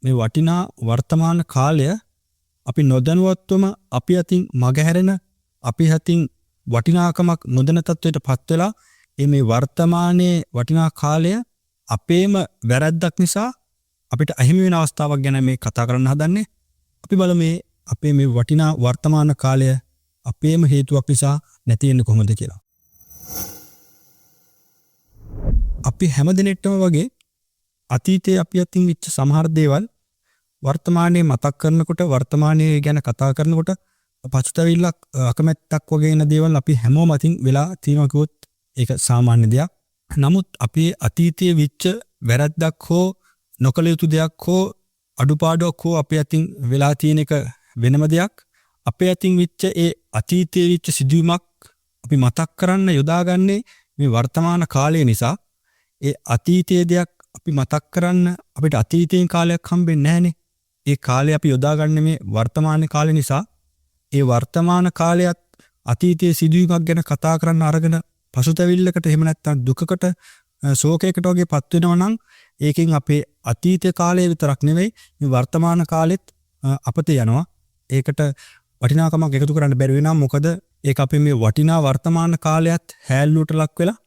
මේ වටිනා වර්තමාන කාලය අපි නොදැනුවත්වම අපි අතින් මගහැරෙන අපි අතින් වටිනාකමක් නොදැන තත්වයට පත් වෙලා මේ වර්තමානයේ වටිනා කාලය අපේම වැරැද්දක් නිසා අපිට අහිමි වෙන අවස්ථාවක් ගැන මේ කතා කරන්න හදන්නේ. අපි බලමු මේ අපේ මේ වටිනා වර්තමාන කාලය අපේම හේතුවක් නිසා නැති වෙන්නේ කොහොමද කියලා. අපි හැමදෙනෙක්ටම වගේ අතීතයේ අපි අතින් වෙච්ච සමහර දේවල් වර්තමානයේ මතක් කරනකොට වර්තමානයේ ගැන කතා කරනකොට පසුතැවිල්ලක් අකමැත්තක් වගේ එන දේවල් අපි හැමෝම අතින් වෙලා තියෙනවා කිව්වොත් ඒක සාමාන්‍ය දෙයක්. නමුත් අපි අතීතයේ වෙච්ච වැරද්දක් හෝ නොකළ යුතු දෙයක් හෝ අඩුපාඩුවක් හෝ අපේ අතින් වෙලා තියෙන එක වෙනම දෙයක්. අපේ අතින් වෙච්ච ඒ අතීතයේ වෙච්ච සිදුවීමක් අපි මතක් කරන්න යොදාගන්නේ මේ වර්තමාන කාලය නිසා. ඒ අතීතයේ දෙයක් අපි මතක් කරන්න අපිට අතීතයෙන් කාලයක් හම්බෙන්නේ නැහනේ. ඒ කාලය අපි යොදාගන්නේ මේ වර්තමාන කාලය නිසා. ඒ වර්තමාන කාලයත් අතීතයේ සිදුවීමක් ගැන කතා කරන්න අරගෙන පසුතැවිල්ලකට එහෙම නැත්නම් දුකකට ශෝකයකට වගේ පත් වෙනවා නම් ඒකෙන් අපේ අතීත කාලය විතරක් නෙවෙයි මේ වර්තමාන කාලෙත් අපතේ යනවා. ඒකට වටිනාකමක් එකතු කරන්න බැරි වෙනවා. මොකද ඒක අපේ මේ වටිනා වර්තමාන කාලයත් හැල්ලුවට ලක් වෙලා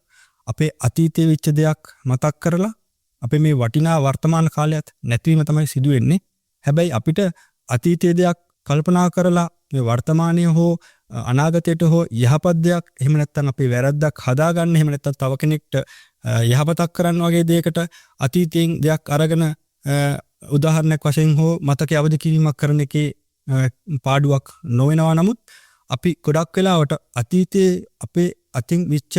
අපේ අතීතයේ වෙච්ච දෙයක් මතක් කරලා අපේ මේ වටිනා වර්තමාන කාලයත් නැතිවීම තමයි සිදු වෙන්නේ. හැබැයි අපිට අතීතයේ දෙයක් කල්පනා කරලා මේ වර්තමානයේ හෝ අනාගතයට හෝ යහපත් දෙයක් එහෙම නැත්නම් අපේ වැරද්දක් හදාගන්න එහෙම නැත්නම් තව කෙනෙක්ට යහපතක් කරන්න වගේ දෙයකට අතීතයෙන් දෙයක් අරගෙන උදාහරණයක් වශයෙන් හෝ මතකයේ අවදි කිරීමක් කරන එකේ පාඩුවක් නොවෙනවා. නමුත් අපි ගොඩක් වෙලාවට අතීතයේ අපේ අතින් විච්ච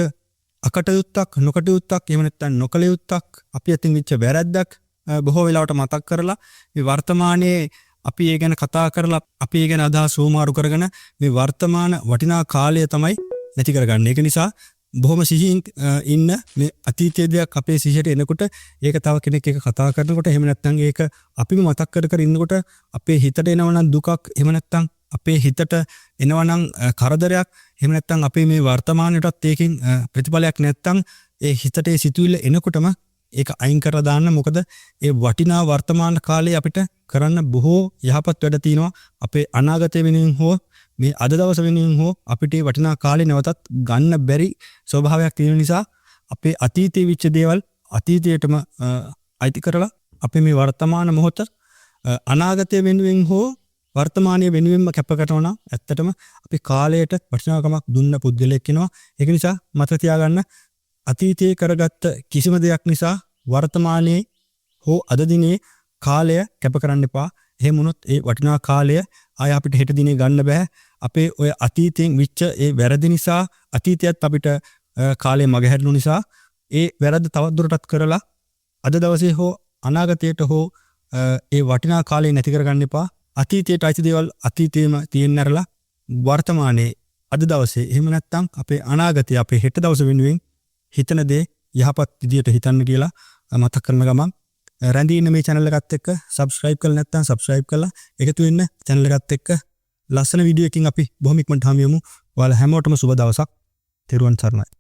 අකටයුත්තක් නොකටයුත්තක් එහෙම නැත්නම් නොකළ යුත්තක් අපි අතින් විච්ච වැරද්දක් බොහෝ වෙලාවට මතක් කරලා මේ වර්තමානයේ අපි ඒ ගැන කතා කරලා අපි ඒ ගැන අදහස් සෝමාරු කරගෙන මේ වර්තමාන වටිනා කාලය තමයි නැති කරගන්නේ. ඒක නිසා බොහොම සිහින් ඉන්න මේ අතීතයේ දෙයක් අපේ සිහියට එනකොට ඒක තව කෙනෙක් එක කතා කරනකොට එහෙම නැත්නම් ඒක අපිම මතක් කර ඉන්නකොට අපේ හිතට එනවනම් දුකක් එහෙම නැත්නම් අපේ හිතට එනවනම් කරදරයක් එහෙම නැත්නම් අපේ මේ වර්තමානයටත් ඒකෙන් ප්‍රතිඵලයක් නැත්නම් ඒ හිතට ඒ සිතුවිල්ල එනකොටම ඒක අයින් කරලා දාන්න. මොකද ඒ වටිනා වර්තමාන කාලේ අපිට කරන්න බොහෝ යහපත් වැඩ තියෙනවා. අපේ අනාගතය වෙනුවෙන් හෝ මේ අද දවස වෙනුවෙන් හෝ අපිට මේ වටිනා කාලේ නැවතත් ගන්න බැරි ස්වභාවයක් තියෙන නිසා අපේ අතීතයේ වෙච්ච දේවල් අතීතයටම අයිති කරලා අපේ මේ වර්තමාන මොහොත අනාගතය වෙනුවෙන් හෝ වර්තමානයේ වෙනුවෙන්ම කැප කරනවා නම් ඇත්තටම අපි කාලයට වටිනාකමක් දුන්න පුද්ගලයෙක් වෙනවා. ඒක නිසා මතක තියාගන්න අතීතයේ කරගත්ත කිසිම දෙයක් නිසා වර්තමානයේ හෝ අද දිනේ කාලය කැප කරන්න එපා. එහෙම වුණොත් ඒ වටිනා කාලය ආය අපිට හෙට දිනේ ගන්න බෑ. අපේ ඔය අතීතයෙන් විච්ච ඒ වැරදි නිසා අතීතයත් අපිට කාලය මගහැරෙනු නිසා ඒ වැරද්ද තවත් දුරටත් කරලා අද දවසේ හෝ අනාගතයට හෝ ඒ වටිනා කාලය නැති කරගන්න එපා. අතීතයට අයිති දේවල් අතීතයේම තියෙන්න ඇරලා වර්තමානයේ අද දවසේ එහෙම නැත්නම් අපේ අනාගතය අපේ හෙට දවස වෙනුවෙන් හිතන දේ යහපත් විදියට හිතන්න කියලා මතක් කරන ගමන් රැඳී ඉන්න මේ channel එකත් එක්ක subscribe කරලා නැත්නම් subscribe කරලා එකතු වෙන්න channel එකත් එක්ක ලස්සන වීඩියෝ එකකින් අපි බොහොම ඉක්මනට හමු වෙමු. ඔයාලා හැමෝටම සුබ දවසක්. තෙරුවන් සරණයි.